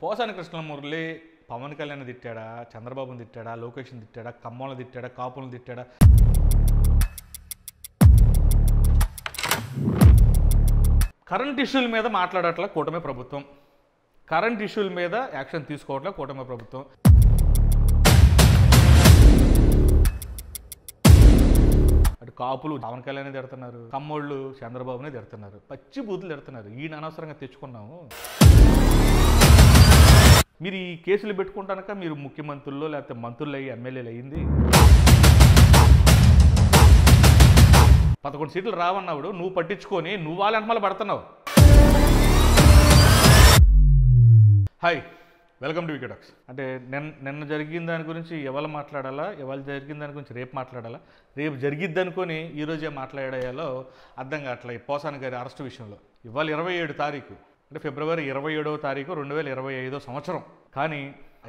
పోసాని కృష్ణమురళి పవన్ కళ్యాణ్ తిట్టాడా, చంద్రబాబుని తిట్టాడా, లోకేష్ని తిట్టాడా, కమ్మోళ్ళని తిట్టాడా, కాపులను తిట్టాడా? కరెంట్ ఇష్యూల మీద మాట్లాడట్లా కూటమి ప్రభుత్వం. కరెంట్ ఇష్యూల మీద యాక్షన్ తీసుకోవట్లే కూటమి ప్రభుత్వం. అటు కాపులు పవన్ కళ్యాణ్ తిడుతున్నారు, కమ్మోళ్ళు చంద్రబాబునే తిడుతున్నారు, పచ్చి బూతులు తిడుతున్నారు. ఈయన అనవసరంగా తెచ్చుకున్నాము. మీరు ఈ కేసులు పెట్టుకుంటానక మీరు ముఖ్యమంత్రుల్లో లేకపోతే మంత్రులు అయ్యి ఎమ్మెల్యేలు అయ్యింది. 11 సీట్లు రావన్నప్పుడు నువ్వు పట్టించుకొని నువ్వు వాళ్ళ వెనకాల పడుతున్నావు. హాయ్, వెల్కమ్ టు వికెటాక్స్. అంటే నిన్న జరిగిన దాని గురించి ఎవరు మాట్లాడాలా, ఎవరు జరిగిన దాని గురించి రేపు మాట్లాడాలా, రేపు జరిగిద్ది అనుకొని ఈరోజే మాట్లాడాలో అర్థం కావట్లే. పోసాని గారి అరెస్టు విషయంలో ఇవాళ 27 తారీఖు, అంటే ఫిబ్రవరి 27వ తారీఖు 2025 సంవత్సరం. కానీ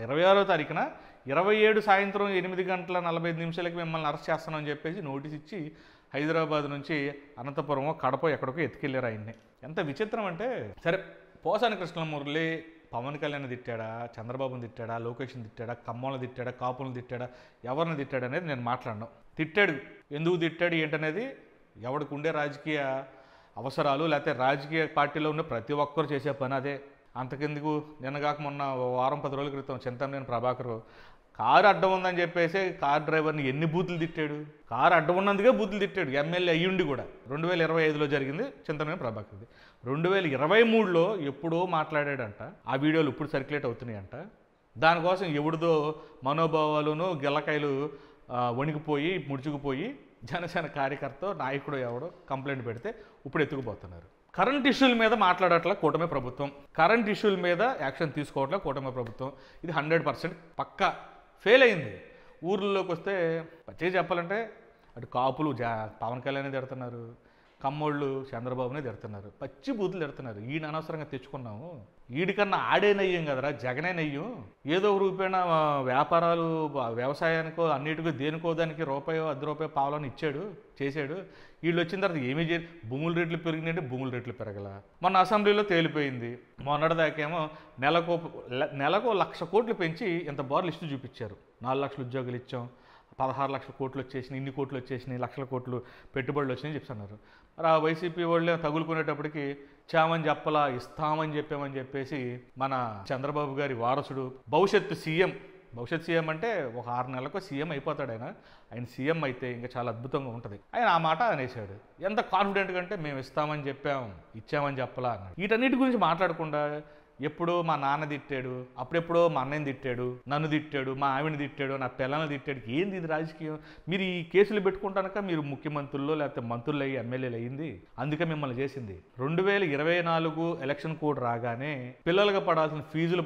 26వ తారీఖున 27 సాయంత్రం 8 గంటల 45 నిమిషాలకి మిమ్మల్ని అరెస్ట్ చేస్తానని చెప్పేసి నోటీస్ ఇచ్చి హైదరాబాద్ నుంచి అనంతపురం, కడప ఎక్కడికో ఎత్తుకెళ్ళారు ఆయన్ని. ఎంత విచిత్రం అంటే, సరే పోసాని కృష్ణమురళి పవన్ కళ్యాణ్ తిట్టాడా, చంద్రబాబుని తిట్టాడా, లోకేష్ని తిట్టాడా, కమ్మోళ్ళని తిట్టాడా, కాపులను తిట్టాడా, ఎవరిని తిట్టాడు అనేది నేను మాట్లాడను. తిట్టాడు, ఎందుకు తిట్టాడు ఏంటనేది ఎవరికి ఉండే రాజకీయ అవసరాలు లేకపోతే రాజకీయ పార్టీలో ఉన్న ప్రతి ఒక్కరు చేసే పని అదే. అంతకెందుకు నిన్నగాక మొన్న వారం 10 రోజుల క్రితం చింతమనేని ప్రభాకర్ కారు అడ్డం ఉందని చెప్పేసి కార్ డ్రైవర్ని ఎన్ని బూతులు తిట్టాడు. కారు అడ్డం ఉన్నందుకే బూతులు తిట్టాడు, ఎమ్మెల్యే అయ్యుండి కూడా. 2025లో జరిగింది చింతమనేని ప్రభాకర్ది. 2023లో ఎప్పుడో మాట్లాడాడంట, ఆ వీడియోలు ఇప్పుడు సర్క్యులేట్ అవుతున్నాయంట. దానికోసం ఎవడిదో మనోభావాలను గిల్లకాయలు వణికిపోయి ముడుచుకుపోయి జనసేన కార్యకర్త నాయకుడు ఎవడో కంప్లైంట్ పెడితే ఇప్పుడు ఎత్తుకుపోతున్నారు. కరెంట్ ఇష్యూల మీద మాట్లాడట్లే కూటమి ప్రభుత్వం. కరెంట్ ఇష్యూల మీద యాక్షన్ తీసుకోవట్లే కూటమి ప్రభుత్వం. ఇది 100% పక్కా ఫెయిల్ అయింది. ఊర్లలోకి వస్తే పచ్చి చెప్పాలంటే అటు కాపులు పవన్ కళ్యాణ్ తిడుతున్నారు, కమ్మోళ్ళు చంద్రబాబునే తిడుతున్నారు, పచ్చి బూతులు తిడుతున్నారు. ఈయన అనవసరంగా తెచ్చుకున్నాము. వీడికన్నా ఆడే నయ్యం కదరా, జగనే నయ్యం. ఏదో ఒక రూపేణ వ్యాపారాలు వ్యవసాయానికో అన్నిటికో దేనికో దానికి రూపాయో 10 రూపాయలు పావులని ఇచ్చాడు, చేశాడు. వీళ్ళు వచ్చిన తర్వాత ఏమీ భూముల రేట్లు పెరిగినాయంటే భూముల రేట్లు పెరగల. మొన్న అసెంబ్లీలో తేలిపోయింది. మొన్నటిదాకేమో నెలకు 1,00,000 కోట్లు పెంచి ఇంత బార్ లిస్టు చూపించారు. 4 లక్షల ఉద్యోగాలు ఇచ్చాం, 16 లక్షల కోట్లు వచ్చేసినాయి, ఇన్ని కోట్లు వచ్చేసినాయి, లక్షల కోట్లు పెట్టుబడులు వచ్చినాయని చెప్తున్నారు. మరి ఆ వైసీపీ వాళ్ళే తగులుకునేటప్పటికి చామని చెప్పలా, ఇస్తామని చెప్పామని చెప్పేసి మన చంద్రబాబు గారి వారసుడు భవిష్యత్తు సీఎం అంటే ఒక 6 నెలలకు సీఎం అయిపోతాడు ఆయన సీఎం అయితే ఇంకా చాలా అద్భుతంగా ఉంటుంది. ఆయన ఆ మాట అనేసాడు. ఎంత కాన్ఫిడెంట్గా అంటే మేము ఇస్తామని చెప్పాం, ఇచ్చామని చెప్పలా అన్నాడు. వీటన్నిటి గురించి మాట్లాడకుండా ఎప్పుడో మా నాన్న తిట్టాడు, అప్పుడెప్పుడో మా అన్నయ్యని తిట్టాడు, నన్ను తిట్టాడు, మా ఆవిడని తిట్టాడు, నా పిల్లల్ని తిట్టాడు. ఏంది ఇది రాజకీయం? మీరు ఈ కేసులు పెట్టుకుంటానక మీరు ముఖ్యమంత్రుల్లో లేకపోతే మంత్రులు అయ్యి ఎమ్మెల్యేలు అయ్యింది. అందుకే మిమ్మల్ని చేసింది. 2024 ఎలక్షన్ కోడ్ రాగానే పిల్లలుగా పడాల్సిన ఫీజులు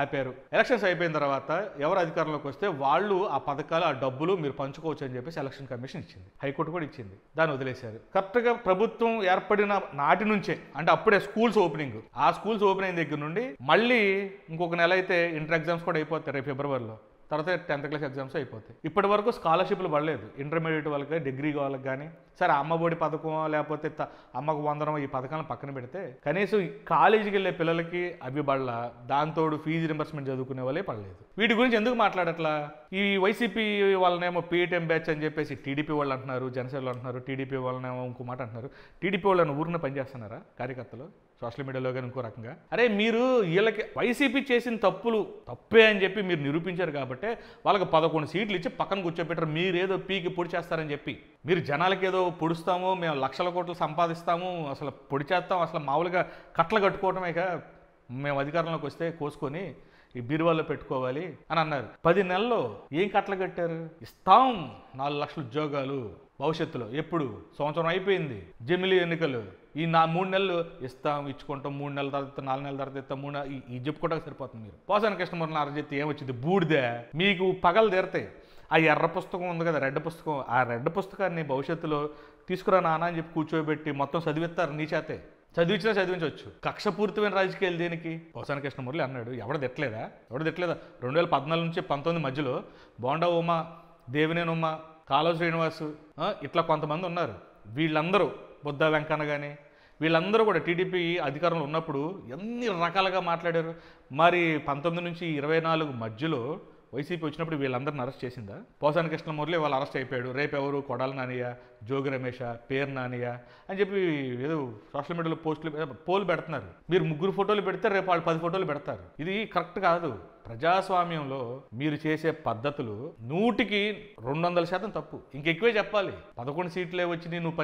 ఆపారు. ఎలక్షన్స్ అయిపోయిన తర్వాత ఎవరు అధికారంలోకి వస్తే వాళ్ళు ఆ పథకాలు, ఆ డబ్బులు మీరు పంచుకోవచ్చు అని చెప్పేసి ఎలక్షన్ కమిషన్ ఇచ్చింది, హైకోర్టు కూడా ఇచ్చింది. దాన్ని వదిలేశారు. కరెక్ట్గా ప్రభుత్వం ఏర్పడిన నాటి నుంచే, అంటే అప్పుడే స్కూల్స్ ఓపెనింగ్, ఆ స్కూల్స్ ఓపెనింగ్ దగ్గర నుండి మళ్ళీ ఇంకొక నెల అయితే ఇంటర్ ఎగ్జామ్స్ కూడా అయిపోతాయి రేపు ఫిబ్రవరిలో. తర్వాత 10th క్లాస్ ఎగ్జామ్స్ అయిపోతాయి. ఇప్పటి వరకు స్కాలర్షిప్లు పడలేదు ఇంటర్మీడియట్ వాళ్ళకి, డిగ్రీ వాళ్ళకి. కానీ సరే అమ్మఒడి పథకం లేకపోతే అమ్మకు 100 ఈ పథకాలను పక్కన పెడితే కనీసం కాలేజీకి వెళ్ళే పిల్లలకి అవి పడలా. దాంతోడు ఫీజు రింబర్స్మెంట్ చదువుకునే వాళ్ళే పడలేదు. వీటి గురించి ఎందుకు మాట్లాడట్లా? ఈ వైసీపీ వాళ్ళనేమో పీఎం బ్యాచ్ అని చెప్పేసి టీడీపీ వాళ్ళు అంటున్నారు, జనసేనలు అంటున్నారు, టీడీపీ వాళ్ళనేమో ఇంకో మాట అంటున్నారు. టీడీపీ వాళ్ళని ఊరిని పనిచేస్తున్నారా కార్యకర్తలు సోషల్ మీడియాలో కానీ ఇంకో రకంగా? అరే మీరు వీళ్ళకి వైసీపీ చేసిన తప్పే అని చెప్పి మీరు నిరూపించారు కాబట్టి వాళ్ళకి 11 సీట్లు ఇచ్చి పక్కన కూర్చోబెట్టారు. మీరేదో పీకి పొడి చేస్తారని చెప్పి. మీరు జనాలకి ఏదో పొడుస్తాము, మేము లక్షల కోట్లు సంపాదిస్తాము, అసలు పొడి చేస్తాం, అసలు మామూలుగా కట్టలు కట్టుకోవటమే, మేము అధికారంలోకి వస్తే కోసుకొని ఈ బీరువాల్లో పెట్టుకోవాలి అని అన్నారు. 10 నెలల్లో ఏం కట్టలు కట్టారు? ఇస్తాం 4 లక్షల ఉద్యోగాలు భవిష్యత్తులో. ఎప్పుడు? సంవత్సరం అయిపోయింది, జమిలీ ఎన్నికలు. ఈ 3 నెలలు ఇచ్చుకుంటాం, 3 నెలల తర్వాత 4 నెలల తర్వాత ఇస్తాం, ఈ చెప్పుకోవడానికి సరిపోతుంది. మీరు పోసాని కృష్ణమురళి అరచేతి ఏమొచ్చింది? బూడిదే. మీకు పగలు తీరతాయి. ఆ ఎర్ర పుస్తకం ఉంది కదా, రెడ్ పుస్తకం, ఆ రెడ్ పుస్తకాన్ని భవిష్యత్తులో తీసుకురా నాన్న అని చెప్పి కూర్చోబెట్టి మొత్తం చదివిస్తారు నీ చేతే. చదివించవచ్చు. కక్షపూరితమైన రాజకీయాలు దేనికి? పోసాని కృష్ణమురళి అన్నాడు. ఎవడు తిట్టలేదా? 2014 నుంచి 19 మధ్యలో బోండా ఉమ, దేవినేని ఉమ, కాలువ శ్రీనివాసు ఇట్లా కొంతమంది ఉన్నారు. వీళ్ళందరూ బుద్ధ వెంకన్న కానీ వీళ్ళందరూ కూడా టీడీపీ అధికారంలో ఉన్నప్పుడు ఎన్ని రకాలుగా మాట్లాడారు. మరి 19 నుంచి 24 మధ్యలో వైసీపీ వచ్చినప్పుడు వీళ్ళందరిని అరెస్ట్ చేసిందా? పోసాని కృష్ణమురళి వాళ్ళు అరెస్ట్ అయిపోయాడు. రేపు ఎవరు కొడాల నానియా, జోగి రమేష, పేరు నానియా అని చెప్పి ఏదో సోషల్ మీడియాలో పోలు పెడుతున్నారు. మీరు 3 ఫోటోలు పెడితే రేపు వాళ్ళు 10 ఫోటోలు పెడతారు. ఇది కరెక్ట్ కాదు. ప్రజాస్వామ్యంలో మీరు చేసే పద్ధతులు 100కి 200% తప్పు. ఇంకెక్కువే చెప్పాలి. 11 సీట్లే వచ్చి నువ్వు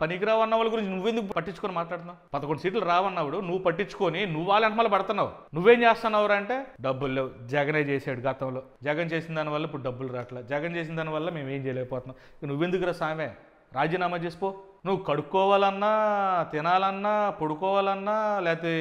పనికిరావు అన్న వాళ్ళ గురించి నువ్వెందుకు పట్టించుకొని మాట్లాడుతున్నావు? 11 సీట్లు రావన్నాడు, నువ్వు పట్టించుకొని నువ్వు వాళ్ళ వెనకాల పడుతున్నావు. నువ్వేం చేస్తున్నావు అంటే డబ్బులు లేవు, జగనే చేశాడు గతంలో, జగన్ చేసిన దానివల్ల ఇప్పుడు డబ్బులు రావట్లేదు, జగన్ చేసిన దానివల్ల మేము ఏం చేయలేకపోతున్నాం. నువ్వెందుకురా సామే, రాజీనామా చేసిపో. నువ్వు కడుక్కోవాలన్నా, తినాలన్నా, పడుకోవాలన్నా, లేకపోతే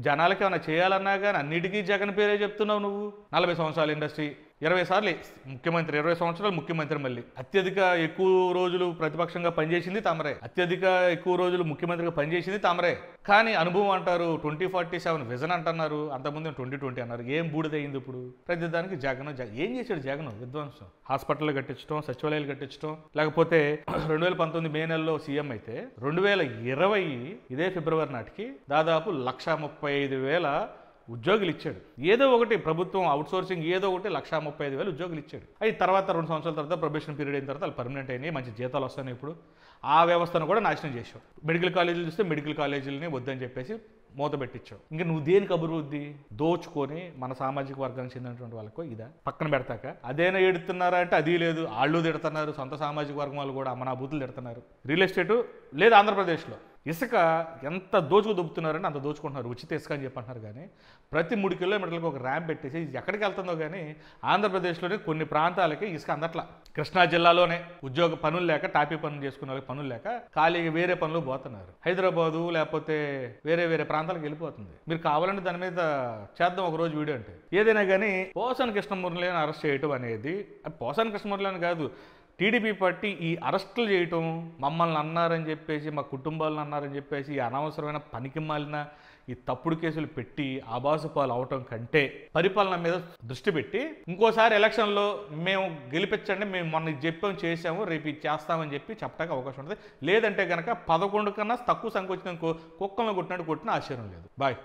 జనాలకి ఏమైనా చేయాలన్నా కానీ అన్నిటికీ జగన్ పేరే చెప్తున్నావు నువ్వు. 40 సంవత్సరాల ఇండస్ట్రీ, 20 సార్లు ముఖ్యమంత్రి, 20 సంవత్సరాలు ముఖ్యమంత్రి. మళ్ళీ అత్యధిక ఎక్కువ రోజులు ప్రతిపక్షంగా పనిచేసింది తమరే, అత్యధిక ఎక్కువ రోజులు ముఖ్యమంత్రిగా పనిచేసింది తమరే. కానీ అనుభవం అంటారు, 2047 విజన్ అంటున్నారు, అంతకుముందు 2020 అన్నారు. ఏం బూడిదయింది ఇప్పుడు? ప్రతిదానికి జగన్ ఏం చేశాడు? జగన్ విధ్వంసం. హాస్పిటల్ కట్టించడం, సచివాలయాలు కట్టించడం, లేకపోతే 2019 మే నెలలో సీఎం అయితే 2020 ఇదే ఫిబ్రవరి నాటికి దాదాపు 1,35,000 ఉద్యోగులు ఇచ్చాడు. ఏదో ఒకటి ప్రభుత్వం అవుట్సోర్సింగ్ ఏదో ఒకటి 1,35,000 ఉద్యోగులు ఇచ్చాడు. అవి తర్వాత 2 సంవత్సరాల తర్వాత ప్రొబేషన్ పీరియడ్ అయిన తర్వాత వాళ్ళు పర్మనెంట్ అయినాయి, మంచి జీతాలు వస్తాయి. ఇప్పుడు ఆ వ్యవస్థను కూడా నాశనం చేసావు. మెడికల్ కాలేజీలు చూస్తే మెడికల్ కాలేజీలని వద్దని చెప్పేసి మూత పెట్టించావు. ఇంకా నువ్వు దేనికి అభివృద్ధి? దోచుకొని మన సామాజిక వర్గానికి చెందినటువంటి వాళ్ళకు ఇదా పక్కన పెడతాక అదేనా ఎడుతున్నారా అంటే అది లేదు, వాళ్ళు తిడుతున్నారు. సొంత సామాజిక వర్గం వాళ్ళు కూడా మన బూతులు తిడుతున్నారు. రియల్ ఎస్టేటు లేదు ఆంధ్రప్రదేశ్లో. ఇసుక ఎంత దోచుకుతున్నారని అంత దోచుకుంటున్నారు. ఉచిత ఇసుక అని చెప్పంటున్నారు. కానీ ప్రతి 3 కిలోమీటర్లకు ఒక ర్యాంప్ పెట్టేసి ఎక్కడికి వెళ్తుందో కానీ ఆంధ్రప్రదేశ్లోనే కొన్ని ప్రాంతాలకి ఇసుక అందట్లా. కృష్ణా జిల్లాలోనే ఉద్యోగ పనులు లేక, టాపీ పనులు చేసుకునే వాళ్ళకి పనులు లేక ఖాళీగా వేరే పనులు పోతున్నారు. హైదరాబాదు లేకపోతే వేరే ప్రాంతాలకు వెళ్ళిపోతుంది. మీరు కావాలంటే దాని మీద చేద్దాం ఒకరోజు వీడియో. అంటే ఏదైనా కానీ పోసాని కృష్ణమురళిని అరెస్ట్ చేయటం అనేది, పోసాని కృష్ణమురళి అని కాదు, టీడీపీ పార్టీ ఈ అరెస్టులు చేయటం, మమ్మల్ని అన్నారని చెప్పేసి, మా కుటుంబాలను అన్నారని చెప్పేసి ఈ అనవసరమైన పనికి మాలిన ఈ తప్పుడు కేసులు పెట్టి ఆబాసుపాలు అవటం కంటే పరిపాలన మీద దృష్టి పెట్టి ఇంకోసారి ఎలక్షన్లో మేము గెలిపించండి, మేము మొన్న చెప్పాము చేసాము, రేపు ఇది చేస్తామని చెప్పి చెప్పడానికి అవకాశం ఉంటుంది. లేదంటే కనుక 11 కన్నా తక్కువ సంఖ్య వచ్చిన కుక్కలను కొట్టినట్టు కొట్టిన ఆశ్చర్యం లేదు. బాయ్.